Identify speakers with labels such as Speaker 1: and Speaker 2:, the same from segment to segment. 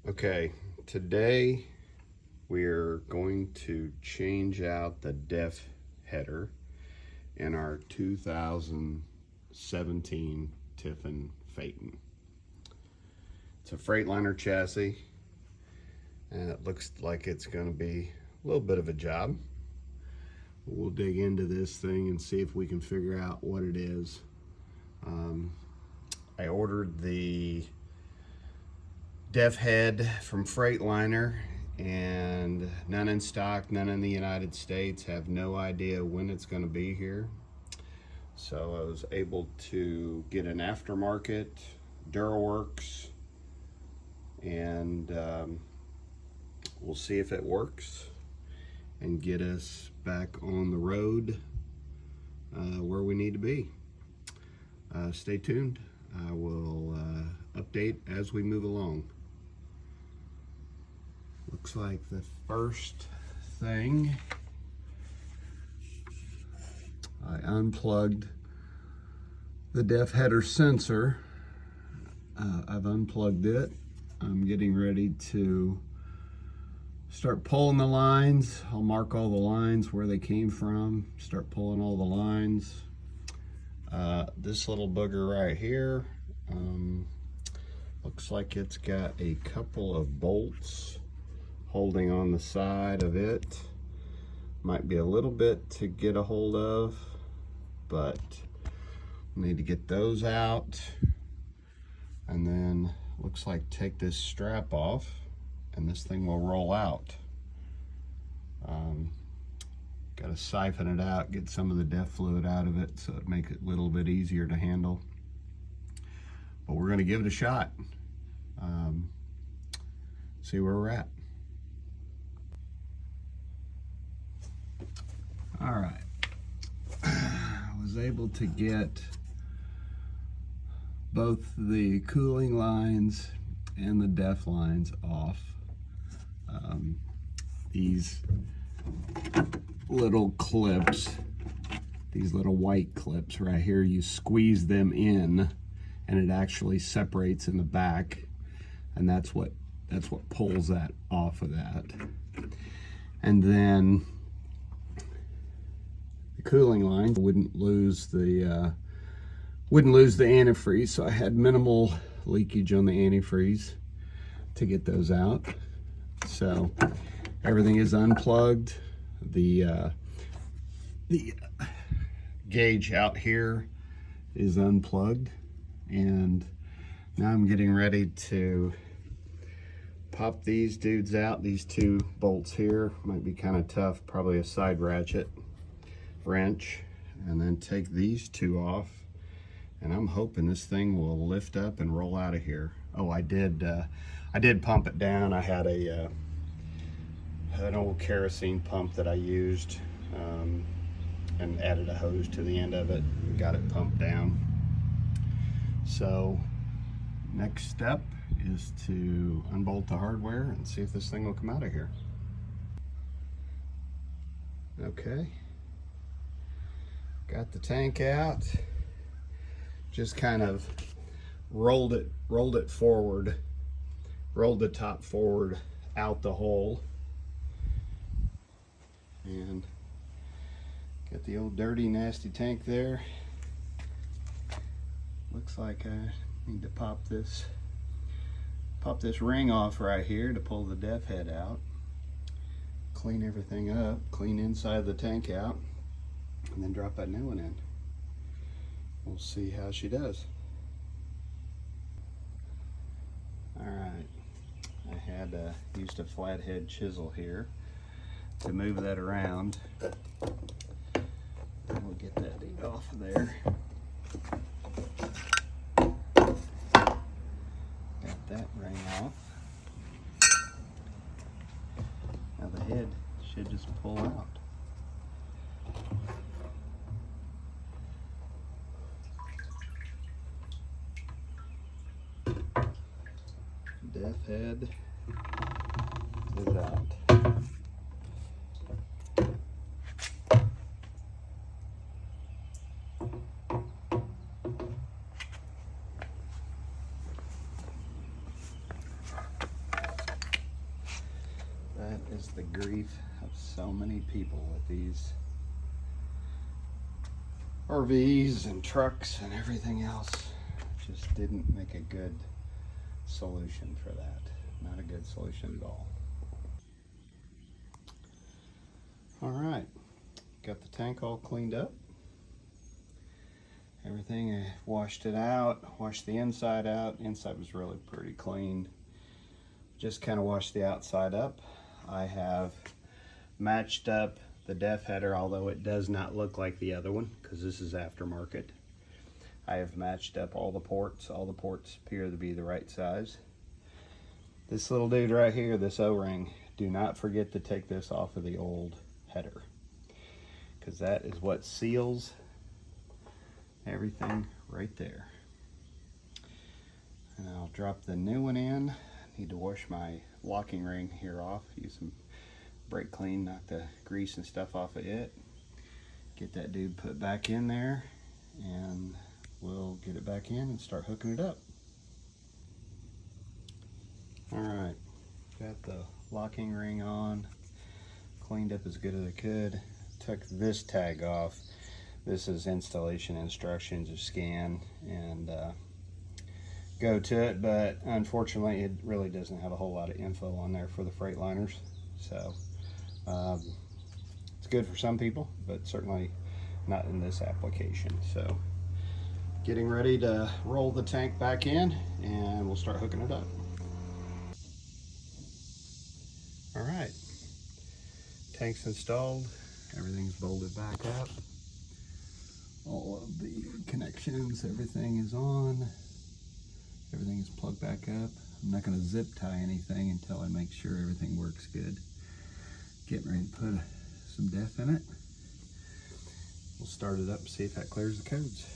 Speaker 1: Okay, today we're going to change out the def header in our 2017 Tiffin Phaeton. It's a Freightliner chassis, and it looks like it's going to be a little bit of a job. We'll dig into this thing and see if we can figure out what it is. I ordered the def head from Freightliner, and none in stock, none in the United States. Have no idea when it's going to be here. So I was able to get an aftermarket Duraworks, and we'll see if it works and get us back on the road where we need to be. Stay tuned. I will update as we move along. Looks like the first thing, I unplugged the def header sensor. I've unplugged it. I'm getting ready to start pulling the lines. I'll mark all the lines where they came from, start pulling all the lines. This little booger right here, looks like it's got a couple of bolts holding on the side of it. Might be a little bit to get a hold of, but need to get those out. And then looks like take this strap off and this thing will roll out. Got to siphon it out, get some of the def fluid out of it so it makes it a little bit easier to handle. But we're going to give it a shot. See where we're at. All right. I was able to get both the cooling lines and the def lines off. These little clips, these little white clips right here, you squeeze them in and it actually separates in the back, and that's what pulls that off of that. And then the cooling line wouldn't lose the antifreeze, so I had minimal leakage on the antifreeze to get those out. So everything is unplugged. The gauge out here is unplugged, and now I'm getting ready to pop these dudes out. These two bolts here might be kind of tough, probably a side ratchet wrench, and then take these two off, and I'm hoping this thing will lift up and roll out of here. Oh, I did pump it down. I had an old kerosene pump that I used, and added a hose to the end of it and got it pumped down. So next step is to unbolt the hardware and see if this thing will come out of here. Okay, got the tank out. Just kind of rolled it forward, rolled the top forward out the hole, and got the old dirty nasty tank there. Looks like I need to pop this ring off right here to pull the def head out, clean everything up, clean inside of the tank out, and then drop that new one in. We'll see how she does. All right, I had used a flathead chisel here to move that around. We'll get that thing off of there. Got that ring off. Now the head should just pull out. Def head is out. the grief of so many people with these RVs and trucks and everything else. Just didn't make a good solution for that. Not a good solution at all. All right, got the tank all cleaned up. Everything, I washed it out, washed the inside out. Inside was really pretty clean. Just kind of washed the outside up. I have matched up the DEF header, although it does not look like the other one because this is aftermarket. I have matched up all the ports. All the ports appear to be the right size. This little dude right here, this O-ring, do not forget to take this off of the old header, because that is what seals everything right there. And I'll drop the new one in. I need to wash my locking ring here off, use some brake clean, knock the grease and stuff off of it. Get that dude put back in there, and we'll get it back in and start hooking it up. All right, got the locking ring on, cleaned up as good as I could. Took this tag off. This is installation instructions, a scan and go to it, but unfortunately it really doesn't have a whole lot of info on there for the Freightliners. So it's good for some people, but certainly not in this application. So getting ready to roll the tank back in, and we'll start hooking it up. All right, tank's installed, everything's bolted back up. All of the connections, everything is on. Everything is plugged back up. I'm not going to zip tie anything until I make sure everything works good. Getting ready to put some DEF in it. We'll start it up and see if that clears the codes.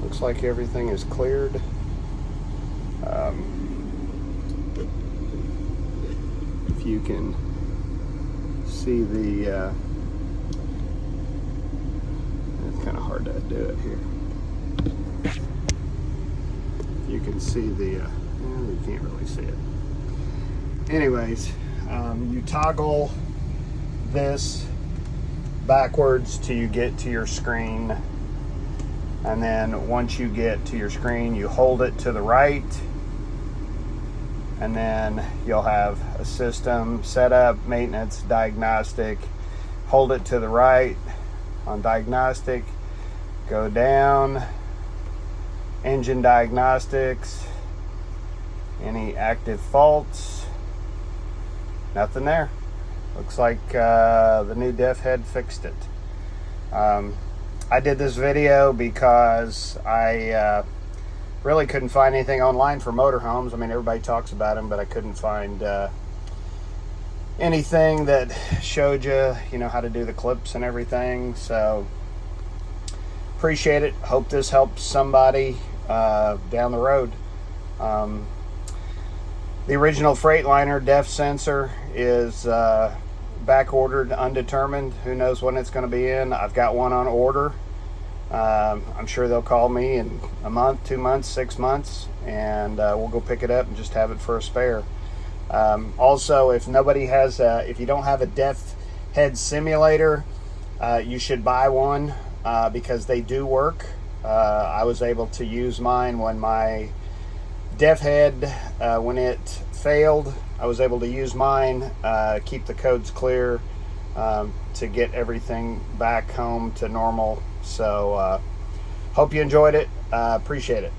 Speaker 1: Looks like everything is cleared. If you can see the, it's kind of hard to do it here. You can see the, you can't really see it. Anyways, you toggle this backwards till you get to your screen. And then once you get to your screen, you hold it to the right, and then you'll have a system setup, maintenance, diagnostic. Hold it to the right on diagnostic, go down, engine diagnostics, any active faults, nothing there. Looks like the new DEF head fixed it. I did this video because I really couldn't find anything online for motorhomes. I mean, everybody talks about them, but I couldn't find anything that showed you know, how to do the clips and everything. So appreciate it. Hope this helps somebody down the road. The original Freightliner DEF sensor is back ordered, undetermined. Who knows when it's going to be in. I've got one on order. I'm sure they'll call me in a month, 2 months, 6 months, and we'll go pick it up and just have it for a spare. Also, if nobody has if you don't have a DEF head simulator, you should buy one because they do work. I was able to use mine when my DEF head, when it failed, I was able to use mine, keep the codes clear, to get everything back home to normal. So hope you enjoyed it. Appreciate it.